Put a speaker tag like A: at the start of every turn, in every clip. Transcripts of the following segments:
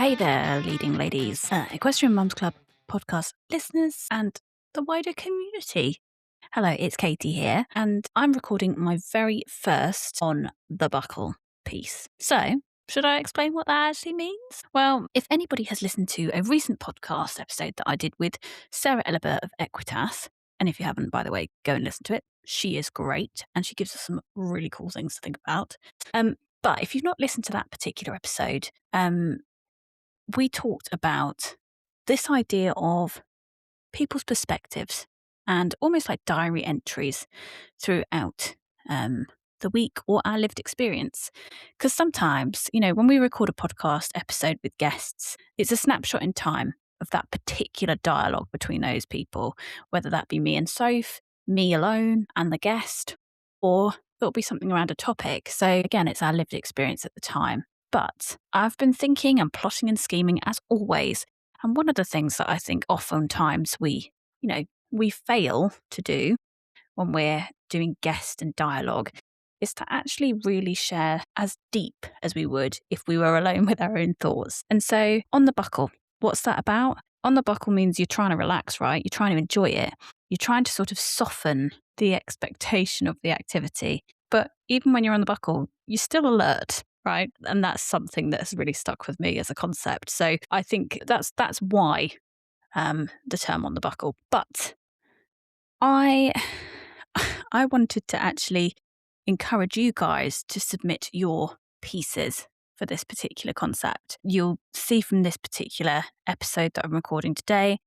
A: Hey there, leading ladies, Equestrian Mums Club podcast listeners, and the wider community. Hello, it's Katie here, and I'm recording my very first On the Buckle piece. So, should I explain what that actually means? Well, if anybody has listened to a recent podcast episode that I did with Sarah Elibert of Equitas, and if you haven't, by the way, go and listen to it. She is great, and she gives us some really cool things to think about. But if you've not listened to that particular episode, we talked about this idea of people's perspectives and almost like diary entries throughout the week or our lived experience. Because sometimes, when we record a podcast episode with guests, it's a snapshot in time of that particular dialogue between those people, whether that be me and Soph, me alone and the guest, or it'll be something around a topic. So again, it's our lived experience at the time. But I've been thinking and plotting and scheming as always. And one of the things that I think oftentimes we fail to do when we're doing guest and dialogue is to actually really share as deep as we would if we were alone with our own thoughts. And so on the buckle, what's that about? On the buckle means you're trying to relax, right? You're trying to enjoy it. You're trying to sort of soften the expectation of the activity. But even when you're on the buckle, you're still alert, right? And that's something that has really stuck with me as a concept. So I think that's why the term on the buckle. But I wanted to actually encourage you guys to submit your pieces for this particular concept. You'll see from this particular episode that I'm recording today,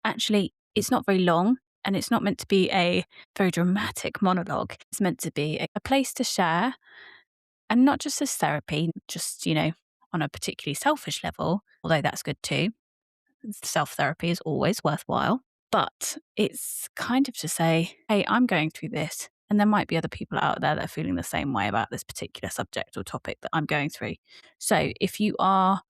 A: actually, it's not very long and it's not meant to be a very dramatic monologue. It's meant to be a place to share, and not just as therapy, just, on a particularly selfish level, although that's good too. Self-therapy is always worthwhile, but it's kind of to say, hey, I'm going through this, and there might be other people out there that are feeling the same way about this particular subject or topic that I'm going through. So if you are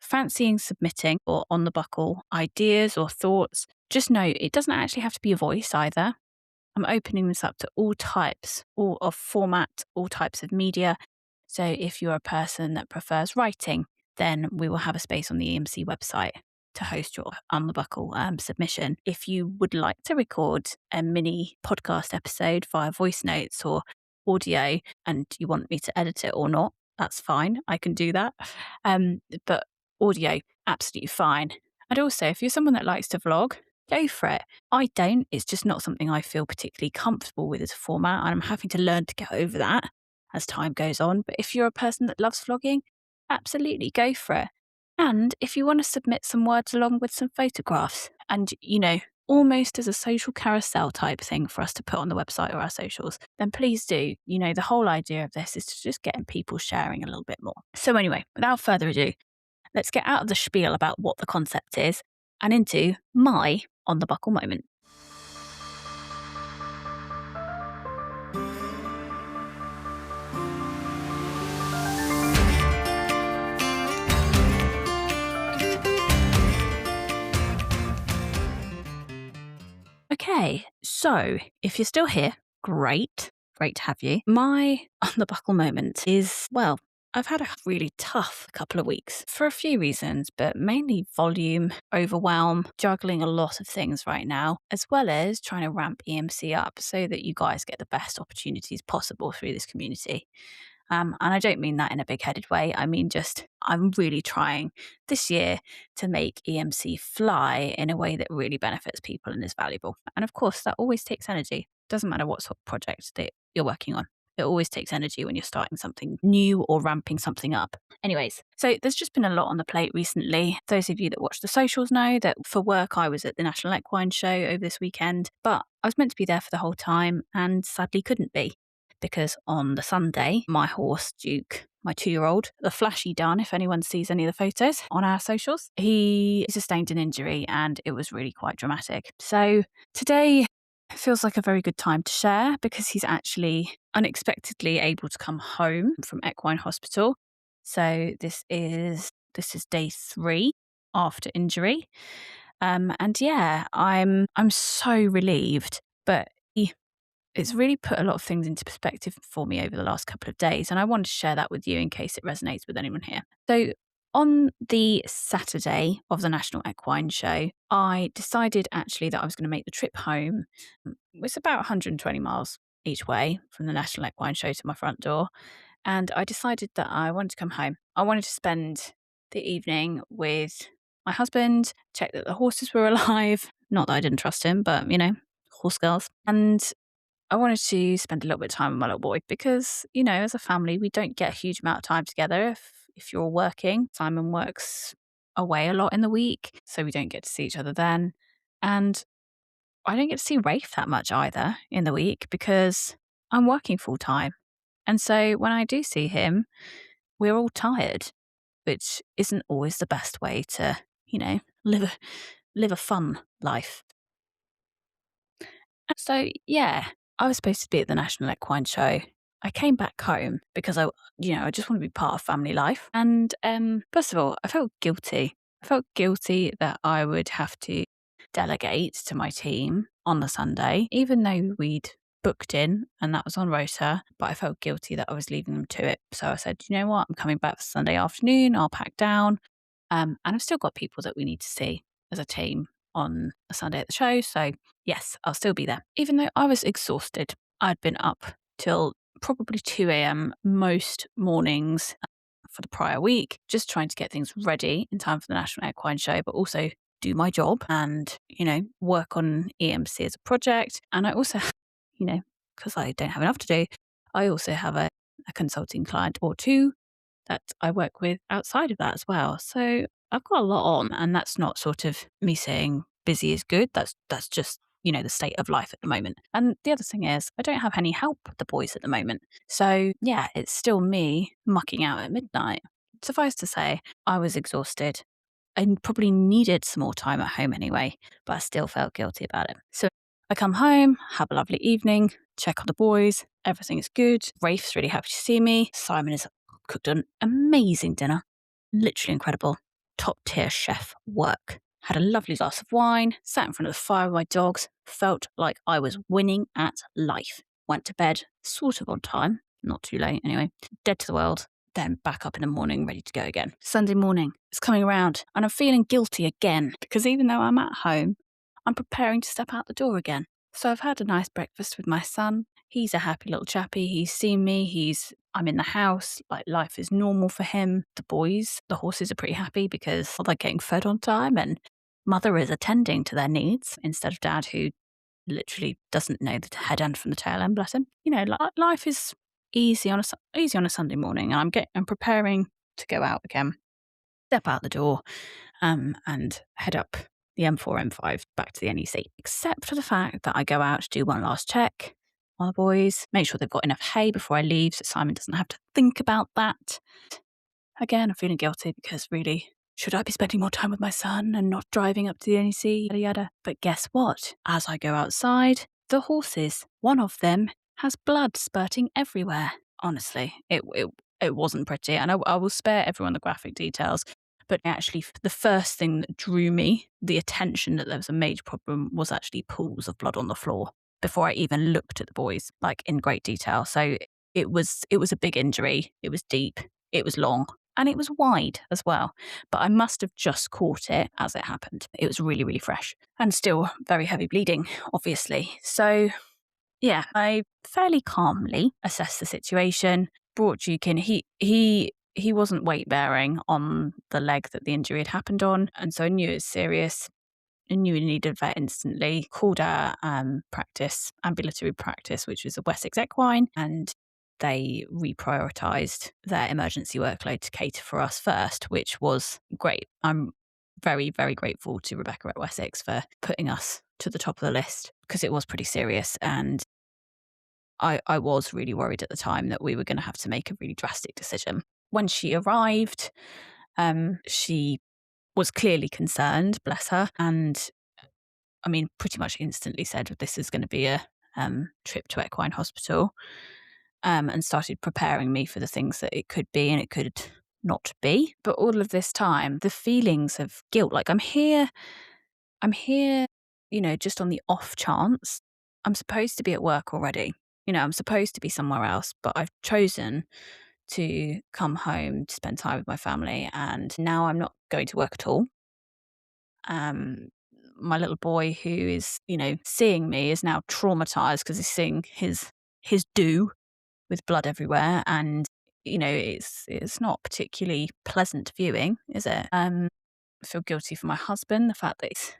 A: fancying submitting or on the buckle ideas or thoughts, just know it doesn't actually have to be a voice either. I'm opening this up to all types, all of format, all types of media. So if you're a person that prefers writing, then we will have a space on the EMC website to host your On the Buckle submission. If you would like to record a mini podcast episode via voice notes or audio and you want me to edit it or not, that's fine. I can do that. But audio, absolutely fine. And also, if you're someone that likes to vlog, go for it. I don't. It's just not something I feel particularly comfortable with as a format, and I'm having to learn to get over that as time goes on. But if you're a person that loves vlogging, absolutely go for it. And if you want to submit some words along with some photographs and, almost as a social carousel type thing for us to put on the website or our socials, then please do. The whole idea of this is to just get people sharing a little bit more. So anyway, without further ado, let's get out of the spiel about what the concept is and into my on the buckle moment. Okay, so if you're still here, great to have you. My on the buckle moment is, well, I've had a really tough couple of weeks for a few reasons, but mainly volume, overwhelm, juggling a lot of things right now, as well as trying to ramp EMC up so that you guys get the best opportunities possible through this community. And I don't mean that in a big-headed way. I mean, just I'm really trying this year to make EMC fly in a way that really benefits people and is valuable. And of course, that always takes energy. Doesn't matter what sort of project that you're working on. It always takes energy when you're starting something new or ramping something up. Anyways, so there's just been a lot on the plate recently. Those of you that watch the socials know that for work, I was at the National Equine Show over this weekend, but I was meant to be there for the whole time and sadly couldn't be. Because on the Sunday, my horse, Duke, my 2-year-old, the flashy dun, if anyone sees any of the photos on our socials, he sustained an injury and it was really quite dramatic. So today feels like a very good time to share because he's actually unexpectedly able to come home from equine hospital. So this is day 3 after injury. And yeah, I'm so relieved, but it's really put a lot of things into perspective for me over the last couple of days, and I wanted to share that with you in case it resonates with anyone here. So On the Saturday of the National Equine Show, I decided actually that I was going to make the trip home. It's about 120 miles each way from the National Equine Show to my front door. And I decided that I wanted to come home. I wanted to spend the evening with my husband, check that the horses were alive. Not that I didn't trust him, but horse girls. And I wanted to spend a little bit of time with my little boy because, as a family, we don't get a huge amount of time together if you're working. Simon works away a lot in the week, so we don't get to see each other then. And I don't get to see Rafe that much either in the week because I'm working full time. And so when I do see him, we're all tired, which isn't always the best way to, live a fun life. So, yeah, I was supposed to be at the National Equine Show. I came back home because I just want to be part of family life. And first of all, I felt guilty. I felt guilty that I would have to delegate to my team on the Sunday, even though we'd booked in and that was on rota, but I felt guilty that I was leaving them to it. So I said, you know what, I'm coming back for Sunday afternoon, I'll pack down. And I've still got people that we need to see as a team on a Sunday at the show. So yes, I'll still be there. Even though I was exhausted, I'd been up till probably 2 a.m. most mornings for the prior week, just trying to get things ready in time for the National Equine Show, but also do my job and, work on EMC as a project. And I also, because I don't have enough to do, I also have a consulting client or two that I work with outside of that as well. So I've got a lot on, and that's not sort of me saying busy is good. That's just, the state of life at the moment. And the other thing is I don't have any help with the boys at the moment. So yeah, it's still me mucking out at midnight. Suffice to say, I was exhausted. I probably needed some more time at home anyway, but I still felt guilty about it. So I come home, have a lovely evening, check on the boys, everything is good. Rafe's really happy to see me. Simon has cooked an amazing dinner, literally incredible. Top tier chef work. Had a lovely glass of wine, sat in front of the fire with my dogs, felt like I was winning at life. Went to bed sort of on time, not too late anyway, dead to the world. Then back up in the morning, ready to go again. Sunday morning, it's coming around, and I'm feeling guilty again because even though I'm at home, I'm preparing to step out the door again. So I've had a nice breakfast with my son. He's a happy little chappy. He's seen me. I'm in the house. Like, life is normal for him. The boys, the horses are pretty happy because they're getting fed on time and mother is attending to their needs instead of dad, who literally doesn't know the head end from the tail end, bless him. Life is easy on a Sunday morning, and I'm preparing to go out again, step out the door, and head up the M4, M5 back to the NEC. Except for the fact that I go out to do one last check on the boys, make sure they've got enough hay before I leave, so Simon doesn't have to think about that. Again, I'm feeling guilty because really, should I be spending more time with my son and not driving up to the NEC, yada yada. But guess what? As I go outside, the horses, one of them has blood spurting everywhere. Honestly, it wasn't pretty, and I will spare everyone the graphic details. But actually, the first thing that drew me the attention that there was a major problem was actually pools of blood on the floor before I even looked at the boys, like in great detail. So it was a big injury. It was deep. It was long. And it was wide as well. But I must have just caught it as it happened. It was really, really fresh and still very heavy bleeding, obviously. So yeah, I fairly calmly assessed the situation, brought Duke in. He wasn't weight bearing on the leg that the injury had happened on. And so I knew it was serious. I knew we needed a vet instantly. Called our ambulatory practice, which was a Wessex Equine, and they reprioritised their emergency workload to cater for us first, which was great. I'm very, very grateful to Rebecca at Wessex for putting us to the top of the list because it was pretty serious. And I was really worried at the time that we were going to have to make a really drastic decision. When she arrived, she was clearly concerned, bless her. And I mean, pretty much instantly said, this is going to be a trip to equine hospital. And started preparing me for the things that it could be and it could not be. But all of this time, the feelings of guilt, like I'm here, just on the off chance. I'm supposed to be at work already. I'm supposed to be somewhere else, but I've chosen to come home to spend time with my family, and now I'm not going to work at all. My little boy, who is, seeing me, is now traumatized because he's seeing his do with blood everywhere, and it's not particularly pleasant viewing, is it? I feel guilty for my husband, the fact that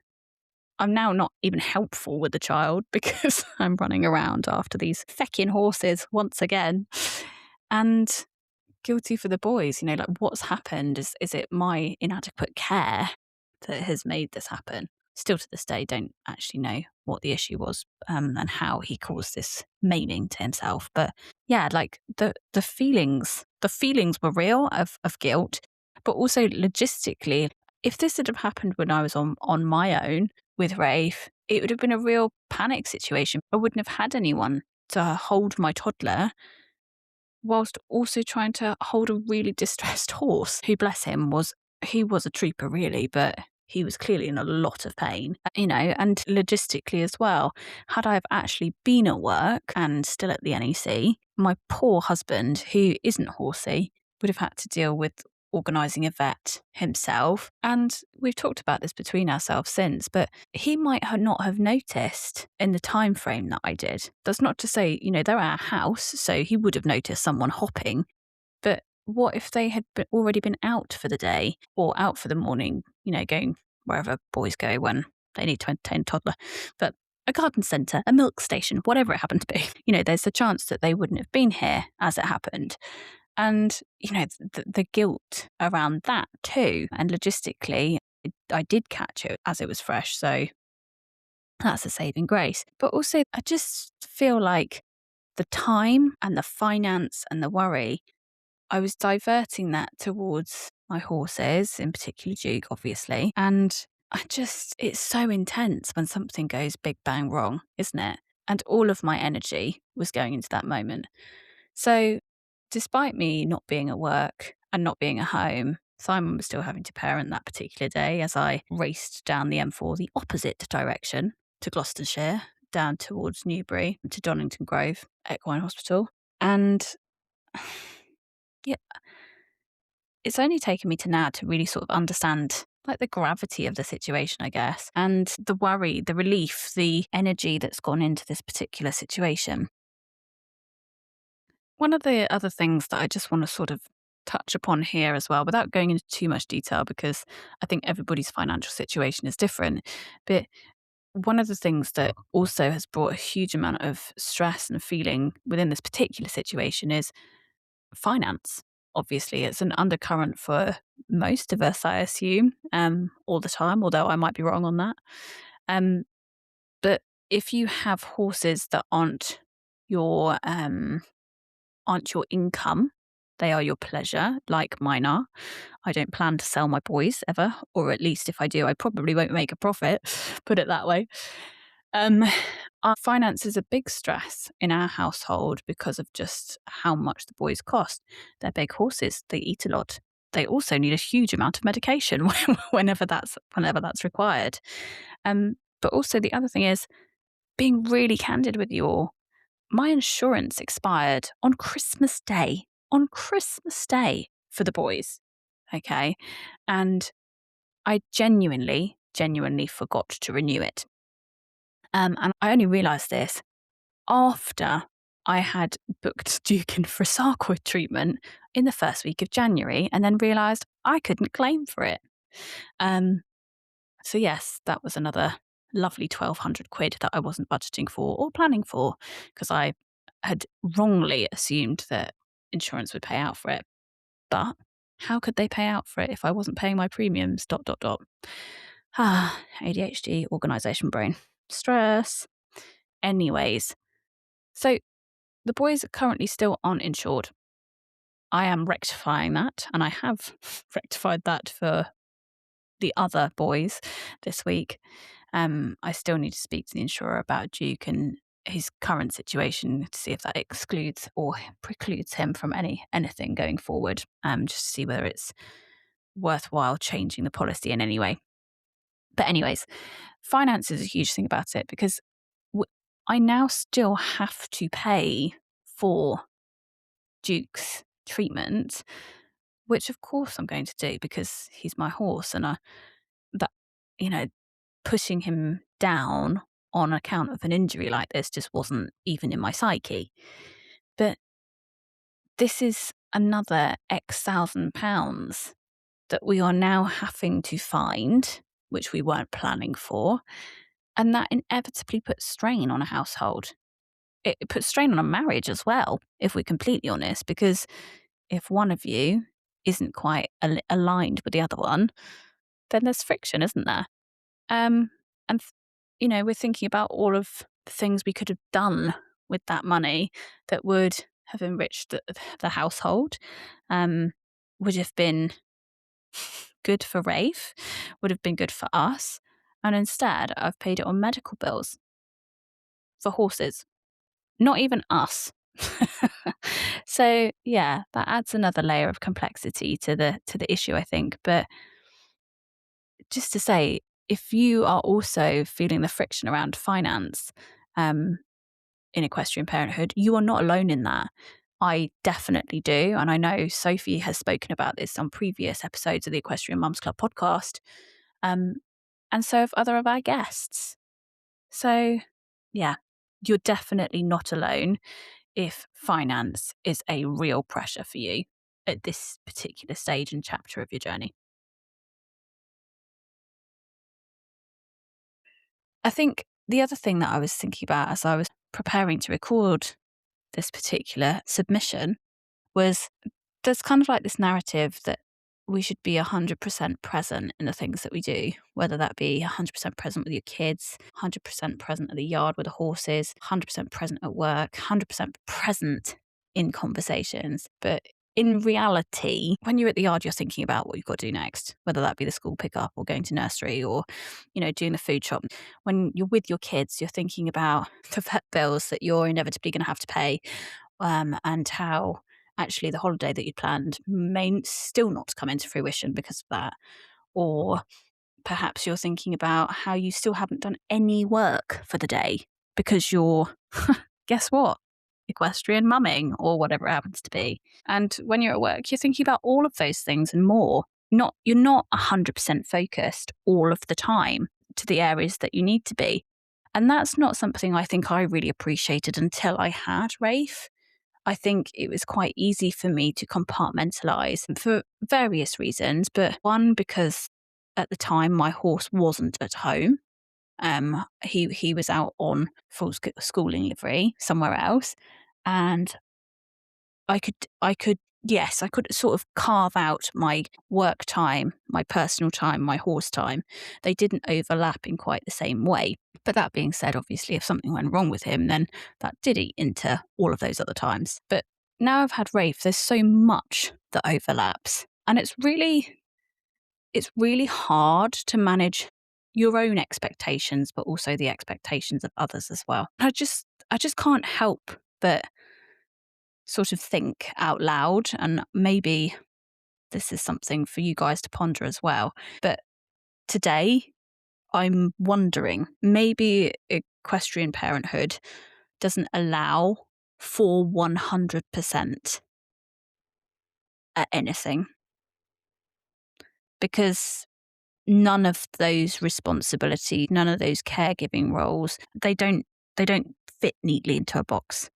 A: I'm now not even helpful with the child because I'm running around after these feckin' horses once again. And guilty for the boys, like what's happened? Is it my inadequate care that has made this happen? Still to this day, don't actually know what the issue was and how he caused this maiming to himself. But yeah, like the feelings were real of guilt, but also logistically, if this had have happened when I was on my own with Rafe, it would have been a real panic situation. I wouldn't have had anyone to hold my toddler whilst also trying to hold a really distressed horse who, bless him, he was a trooper really, but he was clearly in a lot of pain, and logistically as well. Had I have actually been at work and still at the NEC, my poor husband, who isn't horsey, would have had to deal with organising a vet himself. And we've talked about this between ourselves since, but he might not have noticed in the time frame that I did. That's not to say, they're our house, so he would have noticed someone hopping. But what if they had already been out for the day or out for the morning, going wherever boys go when they need to entertain a toddler? But a garden centre, a milk station, whatever it happened to be, there's a chance that they wouldn't have been here as it happened. And, the guilt around that too. And logistically, I did catch it as it was fresh. So that's a saving grace. But also, I just feel like the time and the finance and the worry, I was diverting that towards my horses, in particular Duke, obviously. And it's so intense when something goes big bang wrong, isn't it? And all of my energy was going into that moment. So despite me not being at work and not being at home, Simon was still having to parent that particular day as I raced down the M4 the opposite direction to Gloucestershire, down towards Newbury, to Donington Grove Equine Hospital. And yeah, it's only taken me to now to really sort of understand like the gravity of the situation, I guess, and the worry, the relief, the energy that's gone into this particular situation. One of the other things that I just want to sort of touch upon here as well, without going into too much detail, because I think everybody's financial situation is different. But one of the things that also has brought a huge amount of stress and feeling within this particular situation is finance. Obviously, it's an undercurrent for most of us, I assume, all the time, although I might be wrong on that. But if you have horses that aren't your income, they are your pleasure, like mine are. I don't plan to sell my boys ever, or at least if I do, I probably won't make a profit, put it that way. Our finance is a big stress in our household because of just how much the boys cost. They're big horses, they eat a lot. They also need a huge amount of medication whenever that's required. But also the other thing is being really candid with you all. My insurance expired on Christmas Day. On Christmas Day for the boys. Okay. And I genuinely forgot to renew it. And I only realised this after I had booked Duke in for a sarcoid treatment in the first week of January and then realised I couldn't claim for it. So yes, that was another lovely 1,200 quid that I wasn't budgeting for or planning for because I had wrongly assumed that insurance would pay out for it. But how could they pay out for it if I wasn't paying my premiums? ... ADHD, organisation brain, stress. Anyways, so the boys currently still aren't insured. I am rectifying that, and I have rectified that for the other boys this week. I still need to speak to the insurer about Duke and his current situation to see if that excludes or precludes him from anything going forward, just to see whether it's worthwhile changing the policy in any way. But anyways, finance is a huge thing about it because I now still have to pay for Duke's treatment, which of course I'm going to do because he's my horse, and that, you know, pushing him down on account of an injury like this just wasn't even in my psyche. But this is another X £1,000s that we are now having to find, which we weren't planning for. And that inevitably puts strain on a household. It puts strain on a marriage as well, if we're completely honest, because if one of you isn't quite aligned with the other one, then there's friction, isn't there? And, we're thinking about all of the things we could have done with that money that would have enriched the household, would have been good for Rafe, would have been good for us. And instead, I've paid it on medical bills for horses, not even us. So yeah, that adds another layer of complexity to the issue, I think. But just to say, if you are also feeling the friction around finance in equestrian parenthood, you are not alone in that. I definitely do. And I know Sophie has spoken about this on previous episodes of the Equestrian Mums Club podcast. And so have other of our guests. So yeah, you're definitely not alone if finance is a real pressure for you at this particular stage and chapter of your journey. I think the other thing that I was thinking about as I was preparing to record this particular submission was there's kind of like this narrative that we should be 100% present in the things that we do, whether that be 100% present with your kids, 100% present at the yard with the horses, 100% present at work, 100% present in conversations. But in reality, when you're at the yard, you're thinking about what you've got to do next, whether that be the school pickup or going to nursery or, doing the food shop. When you're with your kids, you're thinking about the vet bills that you're inevitably going to have to pay, and how actually the holiday that you planned may still not come into fruition because of that. Or perhaps you're thinking about how you still haven't done any work for the day because you're, guess what? Equestrian mumming or whatever it happens to be. And when you're at work, you're thinking about all of those things and more. You're not 100% focused all of the time to the areas that you need to be. And that's not something I think I really appreciated until I had Rafe. I think it was quite easy for me to compartmentalize for various reasons. But one, because at the time my horse wasn't at home. He was out on full schooling livery somewhere else, and I could yes, I could sort of carve out my work time, my personal time, my horse time. They didn't overlap in quite the same way. But that being said, obviously, if something went wrong with him, then that did eat into all of those other times. But now I've had Rafe, there's so much that overlaps. And it's really hard to manage your own expectations, but also the expectations of others as well. I just can't help but sort of think out loud, and maybe this is something for you guys to ponder as well. But today, I'm wondering, maybe equestrian parenthood doesn't allow for 100% at anything, because none of those responsibilities, none of those caregiving roles, they don't fit neatly into a box.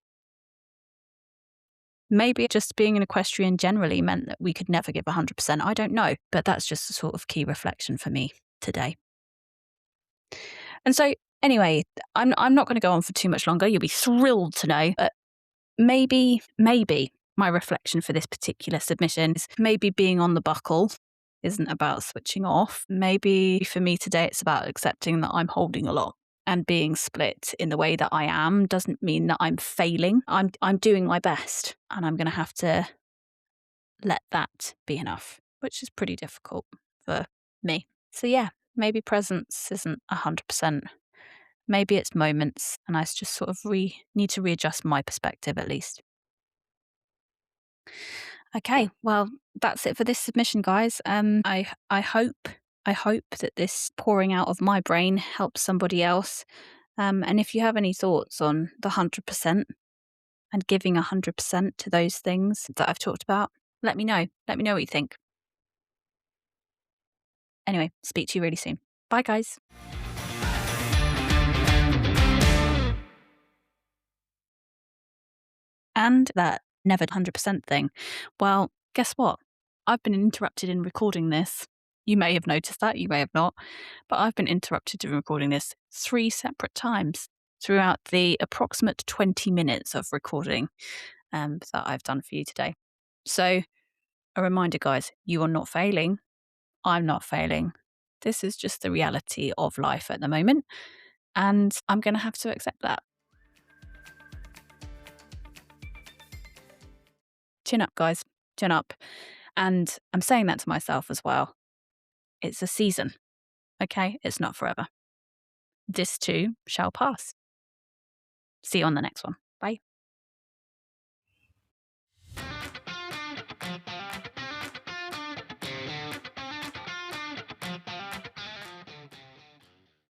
A: Maybe just being an equestrian generally meant that we could never give 100%. I don't know, but that's just a sort of key reflection for me today. And so, anyway, I'm not going to go on for too much longer. You'll be thrilled to know. But maybe my reflection for this particular submission is maybe being on the buckle isn't about switching off. Maybe for me today, it's about accepting that I'm holding a lot. And being split in the way that I am doesn't mean that I'm failing. I'm doing my best, and I'm going to have to let that be enough, which is pretty difficult for me. So yeah, maybe presence isn't 100%. Maybe it's moments, and I just sort of need to readjust my perspective at least. Okay, well, that's it for this submission, guys. I hope that this pouring out of my brain helps somebody else. And if you have any thoughts on the 100%, and giving 100% to those things that I've talked about? Let me know. Let me know what you think. Anyway, speak to you really soon. Bye, guys. And that never 100% thing. Well, guess what? I've been interrupted in recording this. You may have noticed that, you may have not, but I've been interrupted in recording this 3 separate times throughout the approximate 20 minutes of recording that I've done for you today. So, a reminder, guys, you are not failing. I'm not failing. This is just the reality of life at the moment, and I'm going to have to accept that. Chin up, guys. Chin up. And I'm saying that to myself as well. It's a season, okay? It's not forever. This too shall pass. See you on the next one. Bye.